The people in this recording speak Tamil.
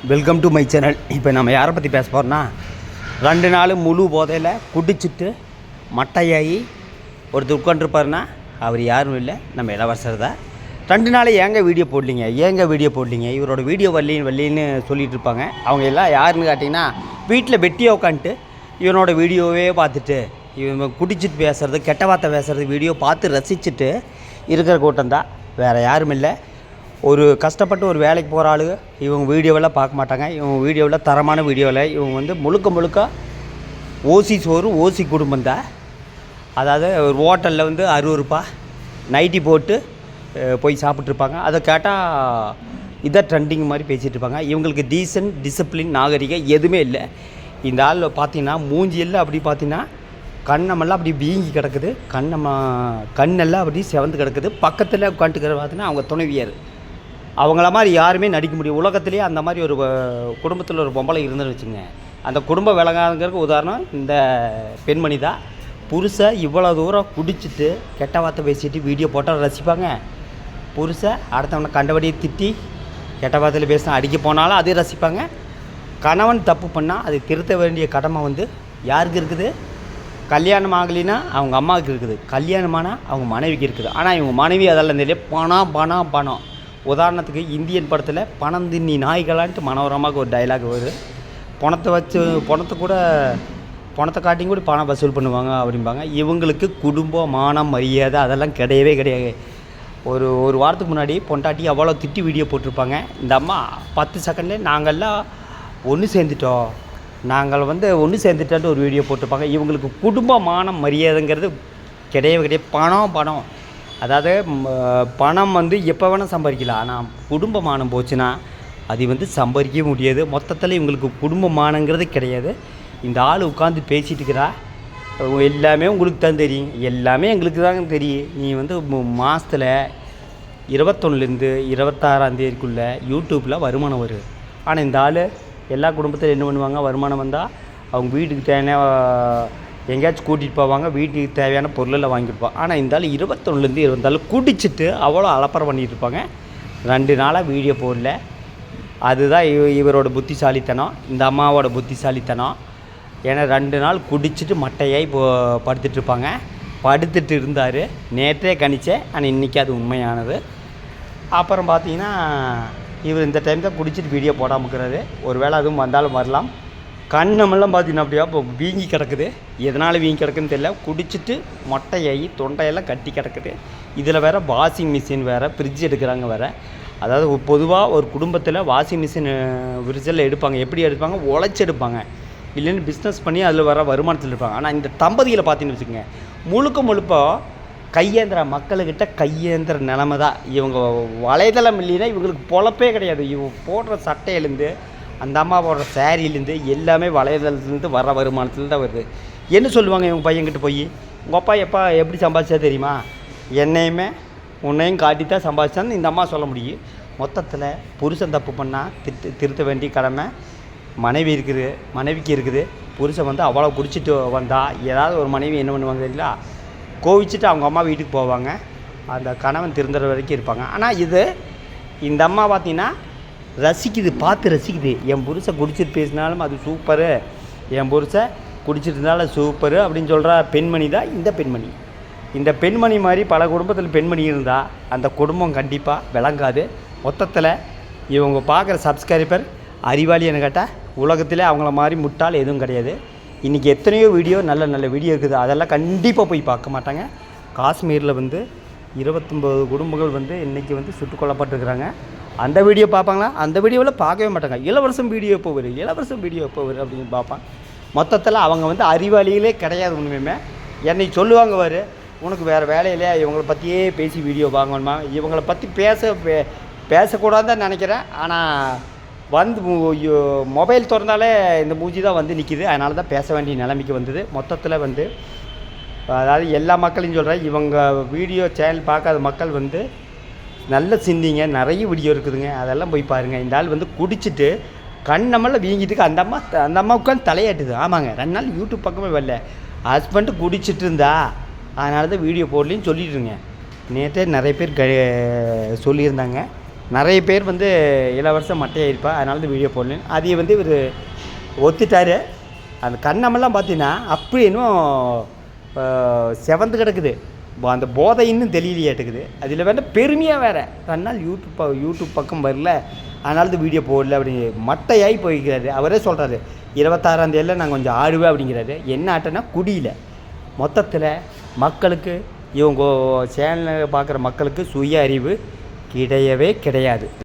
Welcome to my channel. இப்போ நம்ம யாரை பற்றி பேச போகிறோன்னா, 2 நாள் முழு போதையில் குடிச்சிட்டு மட்டையாகி ஒருத்தர் உட்காந்துருப்பாருன்னா அவர் யாரும் இல்லை, நம்ம இளவரசர் தான். 2 நாள் ஏங்க வீடியோ போடலிங்க, இவரோட வீடியோ வரலின்னு சொல்லிகிட்டு இருப்பாங்க. அவங்க எல்லாம் யாருன்னு கேட்டிங்கன்னா, வீட்டில் வெட்டியாக உட்காந்துட்டு இவனோட வீடியோவே பார்த்துட்டு இவன் குடிச்சிட்டு பேசுகிறது, கெட்ட வார்த்தை பேசுகிறது வீடியோ பார்த்து ரசிச்சுட்டு இருக்கிற கூட்டம் தான், வேறு யாரும் இல்லை. ஒரு கஷ்டப்பட்டு ஒரு வேலைக்கு போகிற ஆளு இவங்க வீடியோவெல்லாம் பார்க்க மாட்டாங்க. இவங்க வீடியோவில் தரமான வீடியோவில் இவங்க வந்து முழுக்க ஓசி சோறு ஓசி குடும்பம் தான். அதாவது ஒரு ஹோட்டலில் வந்து 60 ரூபாய் நைட்டி போட்டு போய் சாப்பிட்ருப்பாங்க. அதை கேட்டால் இதை ட்ரெண்டிங் மாதிரி பேசிகிட்டு இருப்பாங்க. இவங்களுக்கு டீசன்ட் டிசிப்ளின் நாகரிகம் எதுவுமே இல்லை. இந்த ஆள் பார்த்தீங்கன்னா மூஞ்சியெல்லாம் அப்படி பார்த்தீங்கன்னா கண்ணமெல்லாம் அப்படி வீங்கி கிடக்குது, கண்ணெல்லாம் அப்படி செவந்து கிடக்குது. பக்கத்தில் உட்காந்துக்கிற பார்த்தீங்கன்னா அவங்க துணைவியார். அவங்கள மாதிரி யாருமே நடிக்க முடியும் உலகத்துலேயே. அந்த மாதிரி ஒரு குடும்பத்தில் ஒரு பொம்பளை இருந்துன்னு வச்சுங்க, அந்த குடும்பம் விளங்காதுங்கிறதுக்கு உதாரணம் இந்த பெண்மணி தான். புருஷன் இவ்வளோ தூரம் குடிச்சிட்டு கெட்ட வார்த்தை பேசிட்டு வீடியோ போட்டால் ரசிப்பாங்க. புருஷன் அடுத்தவனை கண்டபடியை திட்டி கெட்ட வார்த்தையில் பேசினா அடிக்க போனாலும் அதே ரசிப்பாங்க. கணவன் தப்பு பண்ணால் அதை திருத்த வேண்டிய கடமை வந்து யாருக்கு இருக்குது? கல்யாணம் ஆகலின்னா அவங்க அம்மாவுக்கு இருக்குது, கல்யாணமானால் அவங்க மனைவிக்கு இருக்குது. ஆனால் இவங்க மனைவி அதெல்லாம் தெரியல, பணம். உதாரணத்துக்கு இந்தியன் படத்தில் பணம் தின்னி நாய்களான்ட்டு மனோரமாவுக்கு ஒரு டைலாக் வருது. பணத்தை காட்டியும் கூட பணம் வசூல் பண்ணுவாங்க அப்படிம்பாங்க. இவங்களுக்கு குடும்பம் மானம் மரியாதை அதெல்லாம் கிடையவே கிடையாது. ஒரு வாரத்துக்கு முன்னாடி பொண்டாட்டி அவ்வளோ திட்டி வீடியோ போட்டிருப்பாங்க. இந்த அம்மா 10 செகண்ட்லேயே நாங்கள்லாம் ஒன்று சேர்ந்துட்டோன்ட்டு ஒரு வீடியோ போட்டிருப்பாங்க. இவங்களுக்கு குடும்ப மானம் மரியாதைங்கிறது கிடையவே கிடையாது. பணம் அதாவது பணம் வந்து எப்போ வேணால் சம்பாதிக்கலாம். ஆனால் குடும்ப மானம் போச்சுன்னா அது வந்து சம்பாதிக்கவே முடியாது. மொத்தத்தில் இவங்களுக்கு குடும்ப மானங்கிறது கிடையாது. இந்த ஆள் உட்காந்து பேசிகிட்டு இருக்கிறா, எல்லாமே உங்களுக்கு தான் தெரியும், எல்லாமே எங்களுக்கு தான் தெரியும். நீ வந்து மாதத்தில் 21லேருந்து 26 யூடியூப்பில் வருமானம் வருது. ஆனால் இந்த ஆள் எல்லா குடும்பத்தில் என்ன பண்ணுவாங்க, வருமானம் வந்தால் அவங்க வீட்டுக்கு தேவையான எங்கேயாச்சும் கூட்டிகிட்டு போவாங்க, வீட்டுக்கு தேவையான பொருளெல்லாம் வாங்கியிருப்பாங்க. ஆனால் இந்த ஆள் 21லேருந்து 26 குடிச்சிட்டு அவ்வளோ அலப்பறம் பண்ணிகிட்டு இருப்பாங்க. 2 நாளாக வீடியோ போடல. அதுதான் இவரோட புத்திசாலித்தனம், இந்த அம்மாவோட புத்திசாலித்தனம். ஏன்னா 2 நாள் குடிச்சிட்டு மட்டையாகி படுத்துட்டு இருந்தார். நேற்றே கணிச்சேன், ஆனால் இன்றைக்கி அது உண்மையானது. அப்புறம் பார்த்தீங்கன்னா இவர் இந்த டைம் தான் குடிச்சிட்டு வீடியோ போடாமல் இருக்கிறாரு. ஒரு வேளை அதுவும் வந்தாலும் வரலாம். கண்ணமெல்லாம் பார்த்தீங்கன்னா அப்படியா இப்போ வீங்கி கிடக்குது. எதனால் வீங்கி கிடக்குன்னு தெரியல. குடிச்சிட்டு மொட்டையாகி தொண்டையெல்லாம் கட்டி கிடக்குது. இதில் வேறு வாஷிங் மிஷின் வேறு, ஃப்ரிட்ஜ் எடுக்கிறாங்க வேறு. அதாவது பொதுவாக ஒரு குடும்பத்தில் வாஷிங் மிஷின் ஃப்ரிட்ஜில் எடுப்பாங்க. எப்படி எடுப்பாங்க? உழைச்சி எடுப்பாங்க, இல்லைன்னு பிஸ்னஸ் பண்ணி அதில் வர வருமானத்தில் இருப்பாங்க. ஆனால் இந்த தம்பதியில் பார்த்தீங்கன்னு வச்சுக்கோங்க, முழுக்க கையேந்திர மக்கள்கிட்ட கையேந்திர நிலமை தான். இவங்க வலைதளம் இல்லைன்னா இவங்களுக்கு பொழப்பே கிடையாது. இவங்க போடுற சட்டையிலேருந்து அந்த அம்மா போடுற சேரீலேருந்து எல்லாமே வலைதளத்துலேருந்து வர வருமானத்துலேருந்து தான் வருது. என்ன சொல்லுவாங்க இவங்க பையன்கிட்ட போய், உங்கள் அப்பா எப்படி சம்பாதிச்சா தெரியுமா, உன்னையும் காட்டி தான் சம்பாதிச்சான்னு இந்த அம்மா சொல்ல முடியும். மொத்தத்தில் புருஷன் தப்பு பண்ணால் திருத்த வேண்டிய கடமை மனைவிக்கு இருக்குது. புருஷன் வந்து அவ்வளோ குடிச்சிட்டு வந்தால் ஏதாவது ஒரு மனைவி என்ன பண்ணுவாங்க தெரியல, கோவிச்சிட்டு அவங்க அம்மா வீட்டுக்கு போவாங்க. அந்த கணவன் திருந்துற வரைக்கும் இருப்பாங்க. ஆனால் இந்த அம்மா பார்த்திங்கன்னா பார்த்து ரசிக்குது. என் புருஷன் குடிச்சிட்டு பேசினாலும் அது சூப்பரு, என் புருஷன் குடிச்சிட்டு இருந்தாலும் சூப்பரு அப்படின்னு சொல்கிற பெண்மணி தான் இந்த பெண்மணி மாதிரி பல குடும்பத்தில் பெண்மணி இருந்தால் அந்த குடும்பம் கண்டிப்பாக விளங்காது. மொத்தத்தில் இவங்க பார்க்குற சப்ஸ்கிரைபர் அறிவாளின்னு கேட்டால் உலகத்தில் அவங்கள மாதிரி முட்டால் எதுவும் கிடையாது. இன்றைக்கி எத்தனையோ வீடியோ நல்ல வீடியோ இருக்குது, அதெல்லாம் கண்டிப்பாக போய் பார்க்க மாட்டாங்க. காஷ்மீரில் வந்து 29 குடும்பங்கள் வந்து இன்றைக்கி வந்து சுட்டுக் கொல்லப்பட்டிருக்கிறாங்க. அந்த வீடியோ பார்ப்பாங்களா? அந்த வீடியோவில் பார்க்கவே மாட்டாங்க. இளவரசம் வீடியோ எப்போ வரும் அப்படின்னு பார்ப்பான். மொத்தத்தில் அவங்க வந்து அறிவாளிகளே கிடையாது. உண்மையுமே என்னை சொல்லுவாங்க, உனக்கு வேறு வேலையில்லையா, இவங்களை பற்றியே பேசி வீடியோ வாங்கணுமா, இவங்களை பற்றி பேசக்கூடாதுன்னு நினைக்கிறேன். ஆனால் வந்து மொபைல் திறந்தாலே இந்த மூஞ்சி தான் வந்து நிற்கிது. அதனால தான் பேச வேண்டிய நிலைமைக்கு வந்தது. மொத்தத்தில் வந்து அதாவது எல்லா மக்களையும் சொல்கிறேன், இவங்க வீடியோ சேனல் பார்க்காத மக்கள் வந்து நல்ல சிந்திங்க, நிறைய வீடியோ இருக்குதுங்க, அதெல்லாம் போய் பாருங்கள். இந்த ஆள் வந்து குடிச்சிட்டு கண்ணமெல்லாம் வீங்கிட்டுக்கு அந்த அம்மா உட்காந்து தலையாட்டுது. ஆமாங்க, 2 நாள் யூடியூப் பக்கமே வரல. ஹஸ்பண்டு குடிச்சிட்டு இருந்தா, அதனால தான் வீடியோ போடலின்னு சொல்லிட்டுருங்க. நேற்றே நிறைய பேர் சொல்லியிருந்தாங்க. நிறைய பேர் வந்து இளவரசர் மட்டையாக இருப்பா, அதனால தான் வீடியோ போடல. அதை வந்து இவர் ஒத்துட்டார். அந்த கண்ணமெல்லாம் பார்த்தீங்கன்னா அப்படி இன்னும் செவந்து கிடக்குது. அந்த போதை இன்னும் தெரியலையாட்டுக்குது. அதில் வேண்டாம் பெருமையாக வேறு 2 நாள் யூடியூப் பக்கம் வரல, அதனால தான் வீடியோ போடல அப்படி மட்டையாகி போய்க்கிறாரு. அவரே சொல்கிறாரு 26ஆம் தேதியில் நான் கொஞ்சம் ஆடுவேன் அப்படிங்கிறாரு. என்ன ஆட்டன்னா குடியில். மொத்தத்தில் மக்களுக்கு இவங்க சேனலை பார்க்குற மக்களுக்கு சுய அறிவு கிடையவே கிடையாது.